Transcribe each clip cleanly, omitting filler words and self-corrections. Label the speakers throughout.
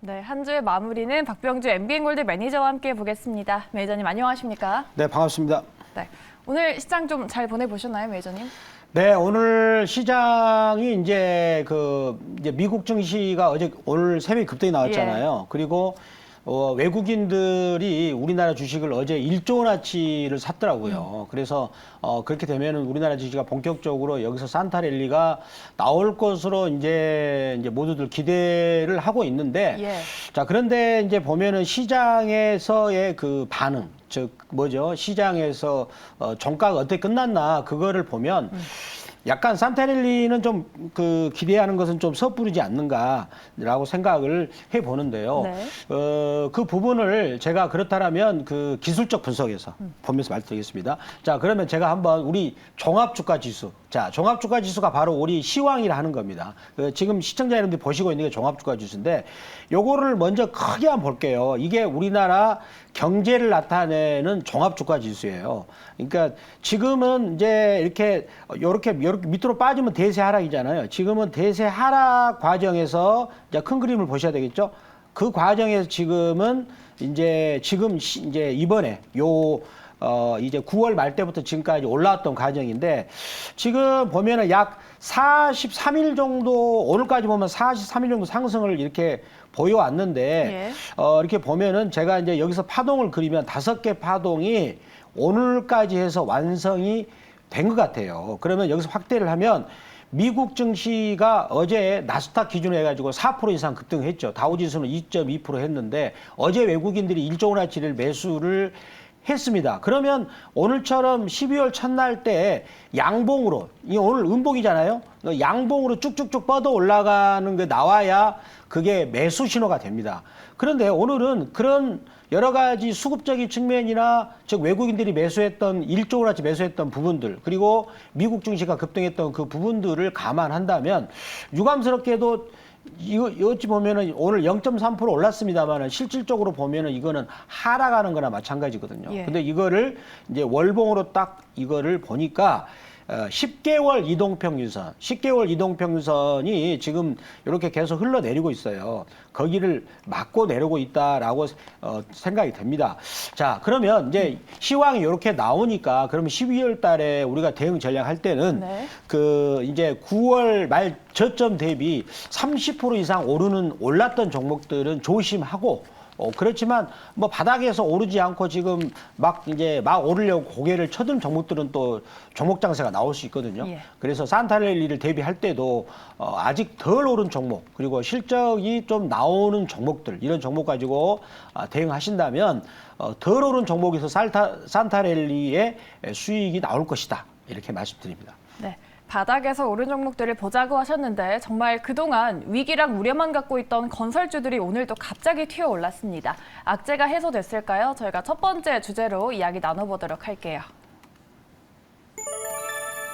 Speaker 1: 네, 한 주의 마무리는 박병주 MBN골드 매니저와 함께 보겠습니다. 매니저님 안녕하십니까?
Speaker 2: 네, 반갑습니다.
Speaker 1: 네, 오늘 시장 좀 잘 보내보셨나요, 매니저님?
Speaker 2: 네, 오늘 시장이 이제 이제 미국 증시가 오늘 새벽에 급등이 나왔잖아요.
Speaker 1: 예.
Speaker 2: 그리고 외국인들이 우리나라 주식을 어제 1조 원어치를 샀더라고요. 그래서 그렇게 되면은 우리나라 주식이 본격적으로 여기서 산타랠리가 나올 것으로 이제 모두들 기대를 하고 있는데,
Speaker 1: 예.
Speaker 2: 자, 그런데 이제 보면은 시장에서의 그 반응, 즉 시장에서 종가가 어떻게 끝났나 그거를 보면 약간 산타랠리는 좀 기대하는 것은 좀 섣부르지 않는가라고 생각을 해 보는데요.
Speaker 1: 네.
Speaker 2: 그 부분을 제가 그렇다면 그 기술적 분석에서 보면서 말씀드리겠습니다. 자, 그러면 제가 한번 우리 종합주가 지수. 자, 종합주가 지수가 바로 우리 시황이라 하는 겁니다. 지금 시청자 여러분들이 보시고 있는 게 종합주가 지수인데 요거를 먼저 크게 한번 볼게요. 이게 우리나라 경제를 나타내는 종합주가 지수예요. 그러니까 지금은 이제 이렇게 밑으로 빠지면 대세 하락이잖아요. 지금은 대세 하락 과정에서 이제 큰 그림을 보셔야 되겠죠. 그 과정에서 지금은 이제 이번에 이제 9월 말 때부터 지금까지 올라왔던 과정인데 지금 보면은 약 43일 정도 오늘까지 보면 43일 정도 상승을 이렇게 보여왔는데
Speaker 1: 예.
Speaker 2: 이렇게 보면은 제가 이제 여기서 파동을 그리면 5개 파동이 오늘까지 해서 완성이 된 것 같아요. 그러면 여기서 확대를 하면 미국 증시가 어제 나스닥 기준으로 해가지고 4% 이상 급등했죠. 다우지수는 2.2% 했는데 어제 외국인들이 1조 원어치를 매수를 했습니다. 그러면 오늘처럼 12월 첫날 때 양봉으로, 이 오늘 음봉이잖아요. 양봉으로 쭉쭉쭉 뻗어 올라가는 게 나와야 그게 매수 신호가 됩니다. 그런데 오늘은 그런 여러 가지 수급적인 측면이나 즉 외국인들이 매수했던 1조 원어치 매수했던 부분들 그리고 미국 증시가 급등했던 그 부분들을 감안한다면 유감스럽게도 이거 어찌 보면은 오늘 0.3% 올랐습니다만은 실질적으로 보면은 이거는 하락하는 거나 마찬가지거든요.
Speaker 1: 예.
Speaker 2: 근데 이거를 이제 월봉으로 딱 이거를 보니까 10개월 이동평균선, 10개월 이동평균선이 지금 이렇게 계속 흘러내리고 있어요. 거기를 막고 내려오고 있다라고 생각이 됩니다. 자, 그러면 이제 시황이 이렇게 나오니까 그러면 12월 달에 우리가 대응 전략 할 때는
Speaker 1: 네.
Speaker 2: 이제 9월 말 저점 대비 30% 이상 올랐던 종목들은 조심하고 그렇지만 뭐 바닥에서 오르지 않고 지금 막 오르려고 고개를 쳐든 종목들은 또 종목 장세가 나올 수 있거든요.
Speaker 1: 예.
Speaker 2: 그래서 산타랠리를 대비할 때도 아직 덜 오른 종목 그리고 실적이 좀 나오는 종목들 이런 종목 가지고 대응하신다면 덜 오른 종목에서 산타랠리의 수익이 나올 것이다. 이렇게 말씀드립니다.
Speaker 1: 네. 바닥에서 오른 종목들을 보자고 하셨는데 정말 그동안 위기랑 우려만 갖고 있던 건설주들이 오늘 또 갑자기 튀어 올랐습니다. 악재가 해소됐을까요? 저희가 첫 번째 주제로 이야기 나눠보도록 할게요.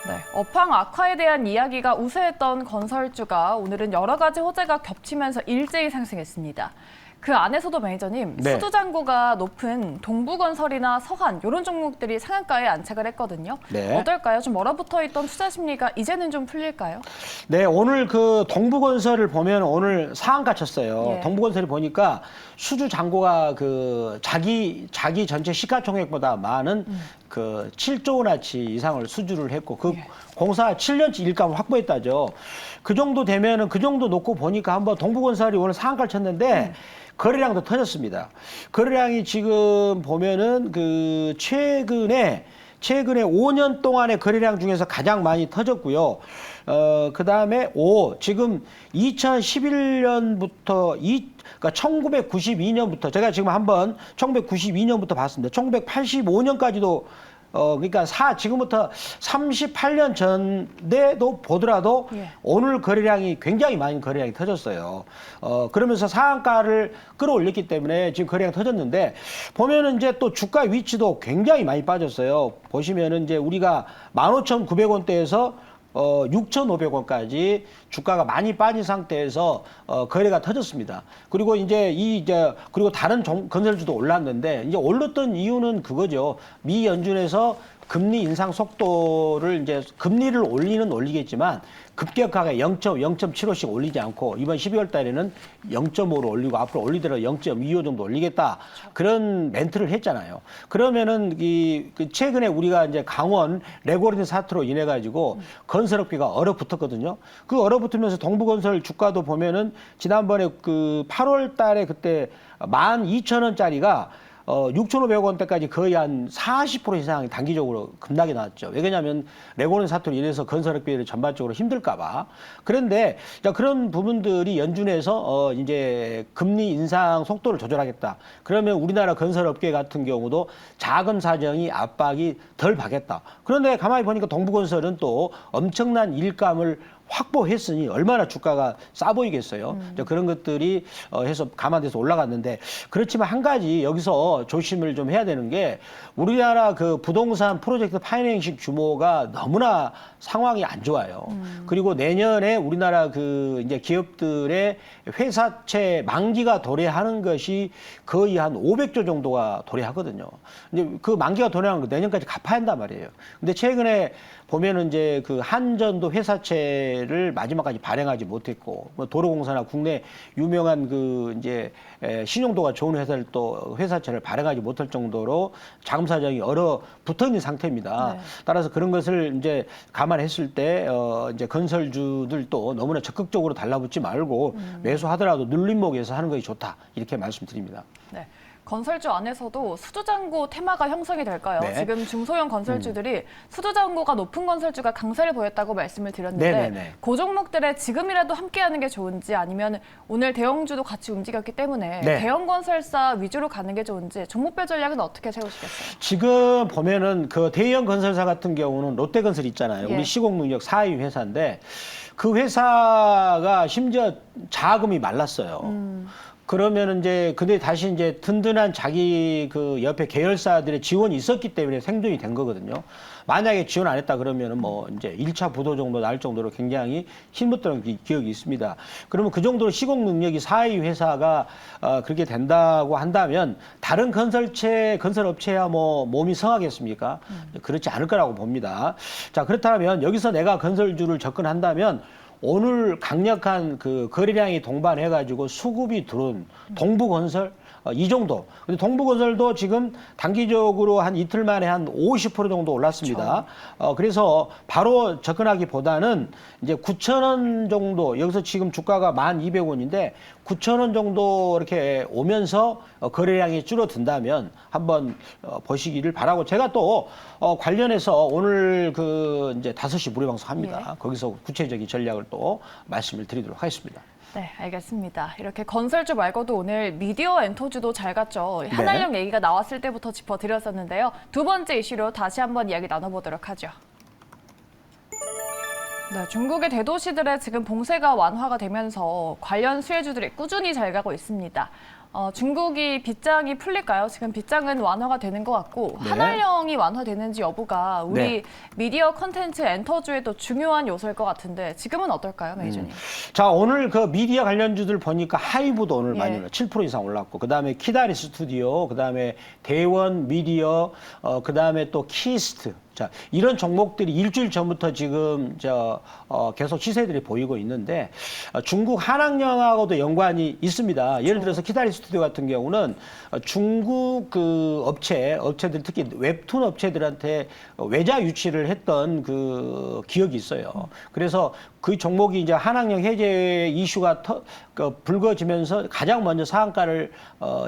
Speaker 1: 네, 업황 악화에 대한 이야기가 우세했던 건설주가 오늘은 여러 가지 호재가 겹치면서 일제히 상승했습니다. 그 안에서도 매니저님,
Speaker 2: 네.
Speaker 1: 수주잔고가 높은 동부건설이나 서한 이런 종목들이 상한가에 안착을 했거든요.
Speaker 2: 네.
Speaker 1: 어떨까요? 좀 얼어붙어 있던 투자 심리가 이제는 좀 풀릴까요?
Speaker 2: 네, 오늘 그 동부건설을 보면 오늘 상한가 쳤어요.
Speaker 1: 예.
Speaker 2: 동부건설이 보니까 수주 잔고가 자기 전체 시가총액보다 많은 7조 원어치 이상을 수주를 했고
Speaker 1: 예.
Speaker 2: 공사 7년치 일감을 확보했다죠. 그 정도 되면은 그 정도 놓고 보니까 한번 동부건설이 오늘 상한가를 쳤는데 거래량도 터졌습니다. 거래량이 지금 보면은 최근에 5년 동안의 거래량 중에서 가장 많이 터졌고요. 그 다음에 지금 2011년부터 그러니까 1992년부터 제가 지금 한번 1992년부터 봤습니다. 1985년까지도 그러니까 지금부터 38년 전에도 보더라도
Speaker 1: 예.
Speaker 2: 오늘 거래량이 굉장히 많은 거래량이 터졌어요. 그러면서 상한가를 끌어올렸기 때문에 지금 거래량이 터졌는데 보면은 이제 또 주가 위치도 굉장히 많이 빠졌어요. 보시면은 이제 우리가 15,900원대에서 6,500원까지 주가가 많이 빠진 상태에서 거래가 터졌습니다. 그리고 그리고 다른 건설주도 올랐는데 이제 올랐던 이유는 그거죠. 미 연준에서 금리 인상 속도를 이제 금리를 올리겠지만 급격하게 0.75씩 올리지 않고 이번 12월 달에는 0.5로 올리고 앞으로 올리더라도 0.25 정도 올리겠다. 그런 멘트를 했잖아요. 그러면은 최근에 우리가 이제 강원 레고랜드 사태로 인해 가지고 건설업계가 얼어붙었거든요. 그 얼어붙으면서 동부건설 주가도 보면은 지난번에 그 8월 달에 그때 12,000원짜리가 6,500원대까지 거의 한 40% 이상 단기적으로 급락이 나왔죠. 왜냐하면 레고랜드 사태로 인해서 건설업계를 전반적으로 힘들까봐. 그런데 그런 부분들이 연준에서 이제 금리 인상 속도를 조절하겠다. 그러면 우리나라 건설업계 같은 경우도 자금 사정이 압박이 덜 받겠다. 그런데 가만히 보니까 동부건설은 또 엄청난 일감을 확보했으니 얼마나 주가가 싸 보이겠어요. 그런 것들이 해서 감안돼서 올라갔는데 그렇지만 한 가지 여기서 조심을 좀 해야 되는 게 우리나라 그 부동산 프로젝트 파이낸싱 규모가 너무나 상황이 안 좋아요. 그리고 내년에 우리나라 그 이제 기업들의 회사채 만기가 도래하는 것이 거의 한 500조 정도가 도래하거든요. 이제 그 만기가 도래하는 거 내년까지 갚아야 한단 말이에요. 근데 최근에 보면은 이제 그 한전도 회사채를 마지막까지 발행하지 못했고, 뭐 도로공사나 국내 유명한 그 이제 신용도가 좋은 회사를 또 회사채를 발행하지 못할 정도로 자금 사정이 얼어붙어 있는 상태입니다.
Speaker 1: 네.
Speaker 2: 따라서 그런 것을 이제 감안했을 때 이제 건설주들도 너무나 적극적으로 달라붙지 말고 매수하더라도 눌림목에서 하는 것이 좋다 이렇게 말씀드립니다.
Speaker 1: 네. 건설주 안에서도 수주잔고 테마가 형성이 될까요?
Speaker 2: 네.
Speaker 1: 지금 중소형 건설주들이 수주잔고가 높은 건설주가 강세를 보였다고 말씀을 드렸는데
Speaker 2: 네네네.
Speaker 1: 그 종목들에 지금이라도 함께하는 게 좋은지 아니면 오늘 대형주도 같이 움직였기 때문에
Speaker 2: 네.
Speaker 1: 대형 건설사 위주로 가는 게 좋은지 종목별 전략은 어떻게 세우시겠어요?
Speaker 2: 지금 보면은 그 대형 건설사 같은 경우는 롯데건설 있잖아요.
Speaker 1: 예.
Speaker 2: 우리 시공능력 4위 회사인데 그 회사가 심지어 자금이 말랐어요. 그러면은 이제 근데 다시 이제 든든한 자기 그 옆에 계열사들의 지원이 있었기 때문에 생존이 된 거거든요. 만약에 지원 안 했다 그러면은 뭐 이제 1차 부도 정도 날 정도로 굉장히 힘들었던 기억이 있습니다. 그러면 그 정도로 시공 능력이 4위 회사가 그렇게 된다고 한다면 다른 건설업체야 뭐 몸이 성하겠습니까? 그렇지 않을 거라고 봅니다. 자, 그렇다면 여기서 내가 건설주를 접근한다면 오늘 강력한 그 거래량이 동반해가지고 수급이 들어온 동부건설 이 정도. 근데 동부건설도 지금 단기적으로 한 이틀 만에 한 50% 정도 올랐습니다. 그래서 바로 접근하기보다는 이제 9,000원 정도 여기서 지금 주가가 1,200원인데 9,000원 정도 이렇게 오면서 거래량이 줄어든다면 한번 보시기를 바라고 제가 또 관련해서 오늘 그 이제 5시 무료 방송합니다.
Speaker 1: 예.
Speaker 2: 거기서 구체적인 전략을 또 말씀을 드리도록 하겠습니다.
Speaker 1: 네, 알겠습니다. 이렇게 건설주 말고도 오늘 미디어 엔터주도 잘 갔죠. 한알령 얘기가 나왔을 때부터 짚어드렸었는데요. 두 번째 이슈로 다시 한번 이야기 나눠보도록 하죠. 네, 중국의 대도시들의 지금 봉쇄가 완화가 되면서 관련 수혜주들이 꾸준히 잘 가고 있습니다. 중국이 빗장이 풀릴까요? 지금 빗장은 완화가 되는 것 같고
Speaker 2: 네.
Speaker 1: 한알령이 완화되는지 여부가 우리
Speaker 2: 네.
Speaker 1: 미디어 컨텐츠 엔터주에도 중요한 요소일 것 같은데 지금은 어떨까요, 메이저님?
Speaker 2: 자, 오늘 그 미디어 관련주들 보니까 하이브도 오늘
Speaker 1: 예.
Speaker 2: 많이 올랐 7% 이상 올랐고, 그 다음에 키다리 스튜디오, 그 다음에 대원 미디어, 그 다음에 또 키스트. 자, 이런 종목들이 일주일 전부터 지금 계속 시세들이 보이고 있는데 중국 한학령하고도 연관이 있습니다. 예를 들어서 키다리 스튜디오 같은 경우는 중국 그 업체들 특히 웹툰 업체들한테 외자 유치를 했던 그 기억이 있어요. 그래서 그 종목이 이제 한학령 해제 이슈가 불거지면서 가장 먼저 상한가를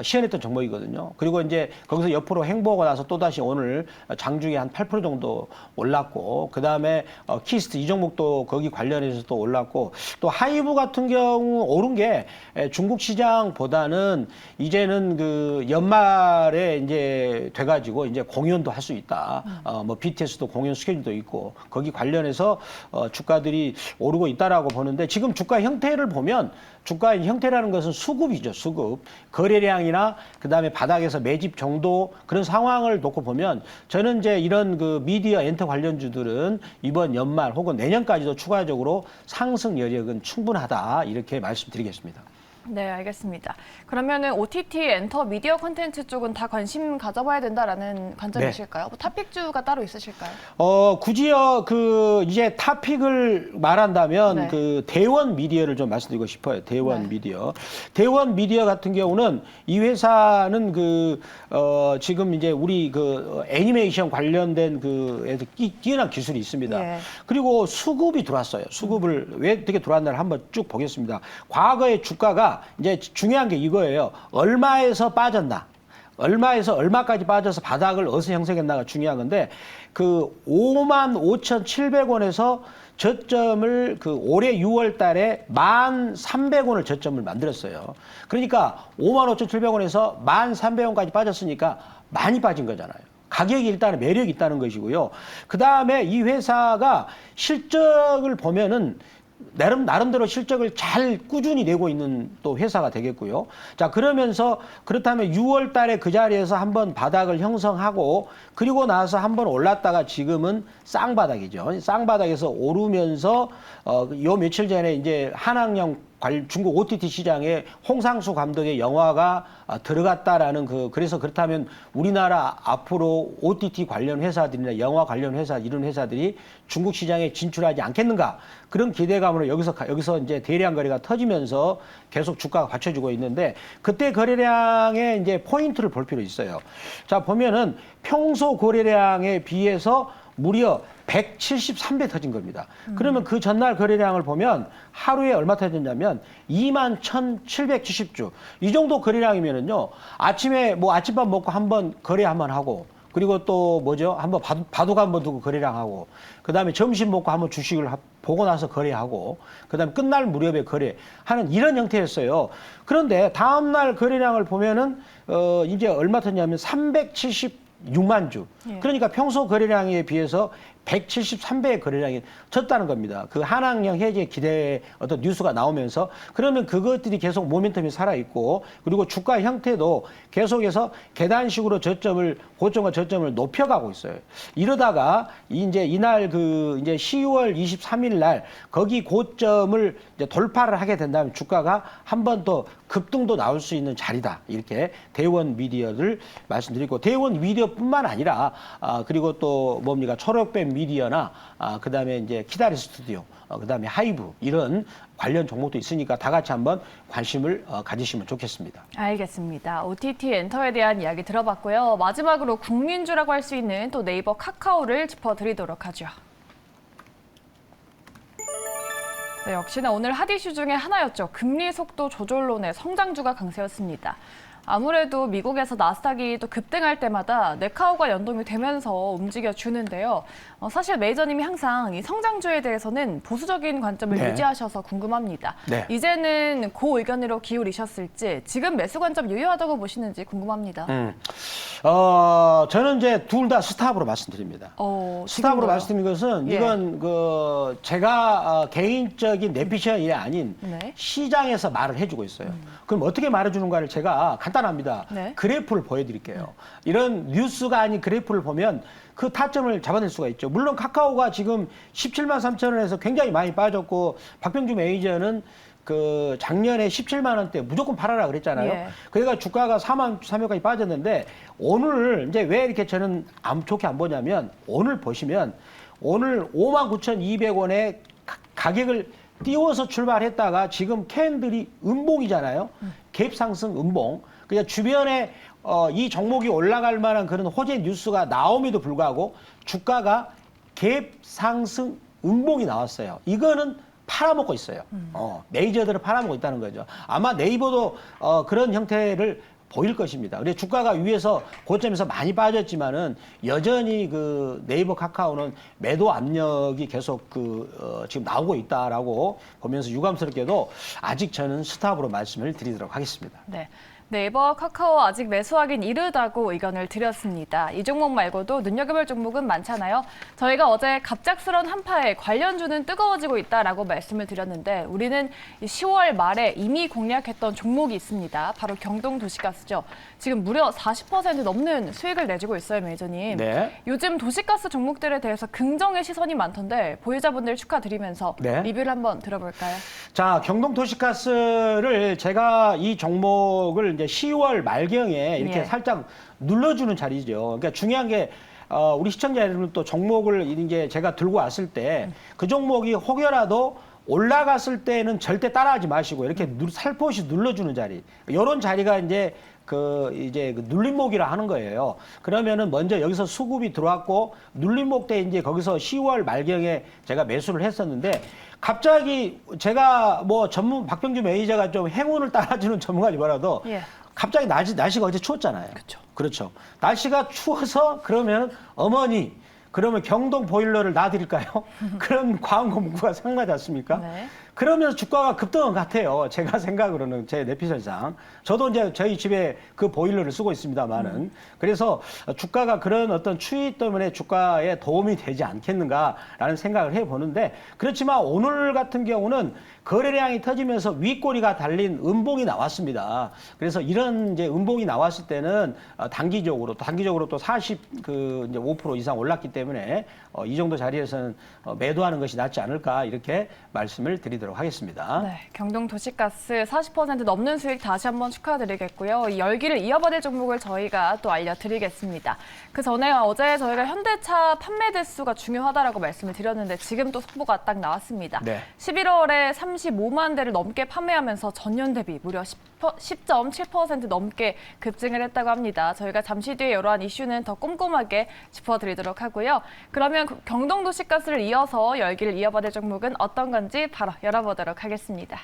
Speaker 2: 시현했던 종목이거든요. 그리고 이제 거기서 옆으로 횡보하고 나서 또다시 오늘 장중에 한 8% 정도 올랐고, 그 다음에 키스트 이 종목도 거기 관련해서 또 올랐고, 또 하이브 같은 경우 오른 게 중국 시장보다는 이제는 그 연말에 이제 돼가지고 이제 공연도 할 수 있다. 뭐 BTS도 공연 스케줄도 있고 거기 관련해서 주가들이 오르고 있다라고 보는데, 지금 주가 형태를 보면 주가의 형태라는 것은 수급이죠, 수급. 거래량이나 그다음에 바닥에서 매집 정도 그런 상황을 놓고 보면 저는 이제 이런 그 미디어 엔터 관련주들은 이번 연말 혹은 내년까지도 추가적으로 상승 여력은 충분하다 이렇게 말씀드리겠습니다.
Speaker 1: 네, 알겠습니다. 그러면은 OTT 엔터 미디어 콘텐츠 쪽은 다 관심 가져봐야 된다라는 관점이실까요? 뭐 토픽주가 따로 있으실까요?
Speaker 2: 굳이요, 이제 토픽을 말한다면,
Speaker 1: 네.
Speaker 2: 대원 미디어를 좀 말씀드리고 싶어요. 대원
Speaker 1: 네.
Speaker 2: 미디어. 대원 미디어 같은 경우는 이 회사는 지금 이제 우리 애니메이션 관련된 에서 뛰어난 기술이 있습니다.
Speaker 1: 예.
Speaker 2: 그리고 수급이 들어왔어요. 수급을 왜 어떻게 들어왔나를 한번 쭉 보겠습니다. 과거의 주가가 이제 중요한 게 이거예요. 얼마에서 빠졌나? 얼마에서 얼마까지 빠져서 바닥을 어디서 형성했나가 중요한 건데 55,700원에서 저점을 올해 6월 달에 1,300원을 저점을 만들었어요. 그러니까 55,700원에서 1,300원까지 빠졌으니까 많이 빠진 거잖아요. 가격이 일단은 매력이 있다는 것이고요. 그 다음에 이 회사가 실적을 보면은 나름대로 실적을 잘 꾸준히 내고 있는 또 회사가 되겠고요. 자, 그렇다면 6월 달에 그 자리에서 한번 바닥을 형성하고 그리고 나서 한번 올랐다가 지금은 쌍바닥이죠. 쌍바닥에서 오르면서 요 며칠 전에 이제 한학령 중국 OTT 시장에 홍상수 감독의 영화가 들어갔다라는 그래서 그렇다면 우리나라 앞으로 OTT 관련 회사들이나 영화 관련 회사 이런 회사들이 중국 시장에 진출하지 않겠는가 그런 기대감으로 여기서 이제 대량 거래가 터지면서 계속 주가가 받쳐주고 있는데 그때 거래량의 이제 포인트를 볼 필요 있어요. 자, 보면은 평소 거래량에 비해서 무려 173배 터진 겁니다. 그러면 그 전날 거래량을 보면 하루에 얼마 터졌냐면 21,770주. 이 정도 거래량이면은요. 아침에 아침밥 먹고 한번 거래 한번 하고 그리고 또 한번 바둑 한번 두고 거래량 하고 그다음에 점심 먹고 한번 주식을 보고 나서 거래하고 그다음에 끝날 무렵에 거래하는 이런 형태였어요. 그런데 다음 날 거래량을 보면은 이제 얼마 터졌냐면 376만 주.
Speaker 1: 예.
Speaker 2: 그러니까 평소 거래량에 비해서 173배의 거래량이 졌다는 겁니다. 그 한학령 해제 기대 어떤 뉴스가 나오면서 그러면 그것들이 계속 모멘텀이 살아있고 그리고 주가 형태도 계속해서 계단식으로 고점과 저점을 높여가고 있어요. 이러다가 이제 이날 이제 10월 23일 날 거기 고점을 이제 돌파를 하게 된다면 주가가 한 번 더 급등도 나올 수 있는 자리다. 이렇게 대원 미디어를 말씀드리고 대원 미디어뿐만 아니라 그리고 또 뭡니까 초록뱀 미디어나 그다음에 이제 키다리 스튜디오 그다음에 하이브 이런 관련 종목도 있으니까 다 같이 한번 관심을 가지시면 좋겠습니다.
Speaker 1: 알겠습니다. OTT 엔터에 대한 이야기 들어봤고요. 마지막으로 국민주라고 할 수 있는 또 네이버 카카오를 짚어드리도록 하죠. 네, 역시나 오늘 핫 이슈 중에 하나였죠. 금리 속도 조절론의 성장주가 강세였습니다. 아무래도 미국에서 나스닥이 또 급등할 때마다 네카오가 연동이 되면서 움직여주는데요. 사실 메이저님이 항상 이 성장주에 대해서는 보수적인 관점을
Speaker 2: 네.
Speaker 1: 유지하셔서 궁금합니다.
Speaker 2: 네.
Speaker 1: 이제는 그 의견으로 기울이셨을지 지금 매수 관점 유효하다고 보시는지 궁금합니다.
Speaker 2: 저는 이제 둘 다 스탑으로 말씀드립니다. 스탑으로
Speaker 1: 지금도요?
Speaker 2: 말씀드린 것은
Speaker 1: 예.
Speaker 2: 이건 제가 개인적인 내피셜이 아닌
Speaker 1: 네.
Speaker 2: 시장에서 말을 해주고 있어요. 그럼 어떻게 말해주는가를 제가 간단합니다.
Speaker 1: 네.
Speaker 2: 그래프를 보여드릴게요. 이런 뉴스가 아닌 그래프를 보면 그 타점을 잡아낼 수가 있죠. 물론 카카오가 지금 17만 3천 원에서 굉장히 많이 빠졌고 박병주 매니저는 작년에 17만 원대 무조건 팔아라 그랬잖아요.
Speaker 1: 예.
Speaker 2: 그러니까 주가가 4만 300까지 빠졌는데 오늘 이제 왜 이렇게 저는 좋게 안 보냐면 오늘 보시면 오늘 59,200원에 가격을 띄워서 출발했다가 지금 캔들이 음봉이잖아요. 갭 상승 음봉. 그냥 주변에 이 종목이 올라갈 만한 그런 호재 뉴스가 나옴에도 불구하고 주가가 갭 상승 음봉이 나왔어요. 이거는 팔아먹고 있어요. 메이저들은 팔아먹고 있다는 거죠. 아마 네이버도 그런 형태를 보일 것입니다. 그래서 주가가 위에서 고점에서 많이 빠졌지만은 여전히 네이버 카카오는 매도 압력이 계속 지금 나오고 있다라고 보면서 유감스럽게도 아직 저는 스탑으로 말씀을 드리도록 하겠습니다.
Speaker 1: 네. 네이버, 카카오 아직 매수하긴 이르다고 의견을 드렸습니다. 이 종목 말고도 눈여겨볼 종목은 많잖아요. 저희가 어제 갑작스런 한파에 관련주는 뜨거워지고 있다라고 말씀을 드렸는데 우리는 10월 말에 이미 공략했던 종목이 있습니다. 바로 경동도시가스. 아시죠? 지금 무려 40% 넘는 수익을 내주고 있어요, 매니저님.
Speaker 2: 네.
Speaker 1: 요즘 도시가스 종목들에 대해서 긍정의 시선이 많던데 보유자분들 축하드리면서
Speaker 2: 네.
Speaker 1: 리뷰를 한번 들어볼까요?
Speaker 2: 자, 경동도시가스를 제가 이 종목을 이제 10월 말경에 이렇게
Speaker 1: 예.
Speaker 2: 살짝 눌러주는 자리죠. 그러니까 중요한 게 우리 시청자 여러분 또 종목을 이제 제가 들고 왔을 때 그 종목이 혹여라도 올라갔을 때는 절대 따라하지 마시고 이렇게 살포시 눌러주는 자리. 이런 자리가 이제 그 눌림목이라 하는 거예요. 그러면은 먼저 여기서 수급이 들어왔고 눌림목 때 이제 거기서 10월 말경에 제가 매수를 했었는데 갑자기 제가 뭐 박병주 매니저가 좀 행운을 따라주는 전문가지 뭐라도
Speaker 1: 예.
Speaker 2: 갑자기 날씨가 어제 추웠잖아요.
Speaker 1: 그쵸.
Speaker 2: 그렇죠. 날씨가 추워서 그러면 어머니 그러면 경동 보일러를 놔드릴까요? 그런 광고 문구가 생각나지 않습니까?
Speaker 1: 네.
Speaker 2: 그러면서 주가가 급등한 것 같아요. 제가 생각으로는 제 내피셜상. 저도 이제 저희 집에 그 보일러를 쓰고 있습니다만은. 그래서 주가가 그런 어떤 추위 때문에 주가에 도움이 되지 않겠는가라는 생각을 해보는데 그렇지만 오늘 같은 경우는 거래량이 터지면서 윗꼬리가 달린 음봉이 나왔습니다. 그래서 이런 이제 음봉이 나왔을 때는 단기적으로 또 5% 이상 올랐기 때문에 이 정도 자리에서는 매도하는 것이 낫지 않을까 이렇게 말씀을 드리도록 하겠습니다.
Speaker 1: 네, 경동 도시가스 40% 넘는 수익 다시 한번 축하드리겠고요. 이 열기를 이어받을 종목을 저희가 또 알려드리겠습니다. 그 전에 어제 저희가 현대차 판매 대수가 중요하다라고 말씀을 드렸는데 지금 또 속보가 딱 나왔습니다.
Speaker 2: 네.
Speaker 1: 11월에 35만 대를 넘게 판매하면서 전년 대비 무려 10.7% 넘게 급증을 했다고 합니다. 저희가 잠시 뒤에 이러한 이슈는 더 꼼꼼하게 짚어드리도록 하고요. 그러면 경동 도시가스를 이어서 열기를 이어받을 종목은 어떤 건지 바로 열어보도록 하겠습니다.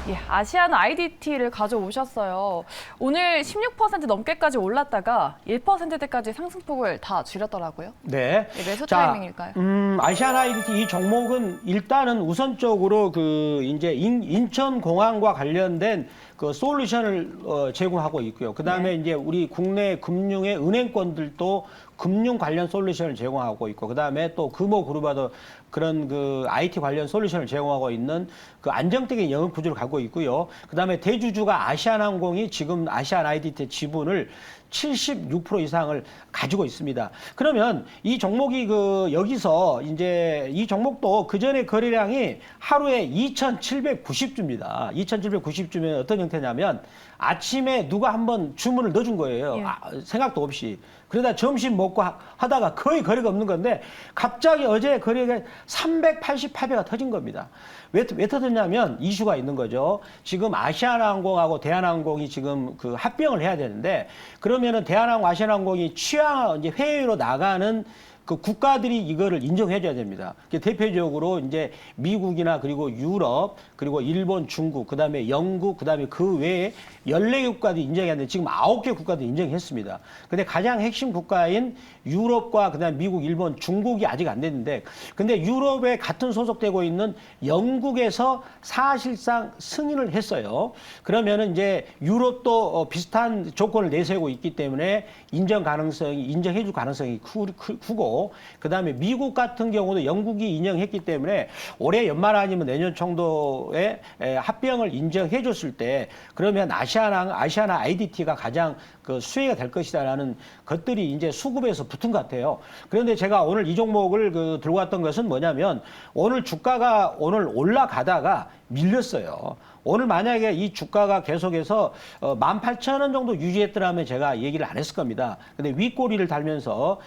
Speaker 1: 예, 아시안 IDT를 가져오셨어요. 오늘 16% 넘게까지 올랐다가 1%대까지 상승폭을 다 줄였더라고요.
Speaker 2: 네.
Speaker 1: 예, 매수 타이밍일까요?
Speaker 2: 아시안 IDT 이 종목은 일단은 우선적으로 그 이제 인천공항과 관련된 그 솔루션을 제공하고 있고요. 그다음에 이제 우리 국내 금융의 은행권들도 금융 관련 솔루션을 제공하고 있고, 그다음에 또 금호그룹과도 그런 그 IT 관련 솔루션을 제공하고 있는 그 안정적인 영업 구조를 갖고 있고요. 그다음에 대주주가 아시아나항공이 지금 아시안 IDT 지분을 76% 이상을 가지고 있습니다. 그러면 이 종목이 여기서 이제 이 종목도 그 전에 거래량이 하루에 2,790주입니다. 2,790주면 어떤 형태냐면 아침에 누가 한번 주문을 넣어준 거예요.
Speaker 1: 예.
Speaker 2: 생각도 없이. 그러다 점심 먹고 하다가 거의 거래가 없는 건데 갑자기 어제 거래가 388배가 터진 겁니다. 왜 터졌냐면 이슈가 있는 거죠. 지금 아시아나항공하고 대한항공이 지금 그 합병을 해야 되는데 그러면은 대한항공, 아시아나항공이 이제 해외로 나가는 그 국가들이 이거를 인정해줘야 됩니다. 대표적으로 이제 미국이나 그리고 유럽, 그리고 일본, 중국, 그다음에 영국, 그다음에 그 외에 14개국가도 인정했는데 지금 9개 국가도 인정했습니다. 근데 가장 핵심 국가인 유럽과 그다음에 미국, 일본, 중국이 아직 안 됐는데 근데 유럽에 같은 소속되고 있는 영국에서 사실상 승인을 했어요. 그러면은 이제 유럽도 비슷한 조건을 내세우고 있기 때문에 인정해줄 가능성이 크고 그다음에 미국 같은 경우도 영국이 인정했기 때문에 올해 연말 아니면 내년 정도에 합병을 인정해 줬을 때 그러면 아시아나 IDT가 가장 그 수혜가 될 것이다라는 것들이 이제 수급에서 붙은 것 같아요. 그런데 제가 오늘 이 종목을 들고 왔던 것은 뭐냐면 오늘 주가가 오늘 올라가다가 밀렸어요. 오늘 만약에 이 주가가 계속해서 18,000원 정도 유지했더라면 제가 얘기를 안 했을 겁니다. 근데 윗꼬리를 달면서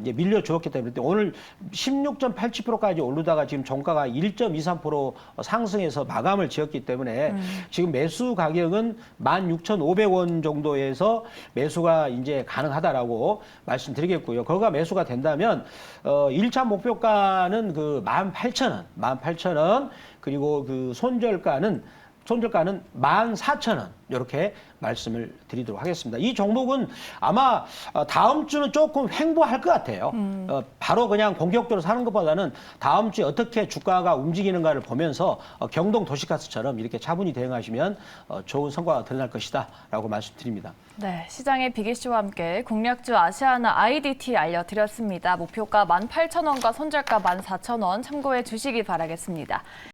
Speaker 2: 이제 밀려주었기 때문에 오늘 16.87%까지 오르다가 지금 종가가 1.23% 상승해서 마감을 지었기 때문에 지금 매수 가격은 16,500원 정도에서 매수가 이제 가능하다라고 말씀드리겠고요. 거기가 매수가 된다면 1차 목표가는 그 18,000원 그리고 그 손절가는 14,000원 이렇게 말씀을 드리도록 하겠습니다. 이 종목은 아마 다음 주는 조금 횡보할 것 같아요. 바로 그냥 공격적으로 사는 것보다는 다음 주에 어떻게 주가가 움직이는가를 보면서 경동 도시가스처럼 이렇게 차분히 대응하시면 좋은 성과가 드러날 것이다 라고 말씀드립니다.
Speaker 1: 네, 시장의 비기씨와 함께 공략주 아시아나 IDT 알려드렸습니다. 목표가 18,000원과 손절가 14,000원 참고해 주시기 바라겠습니다.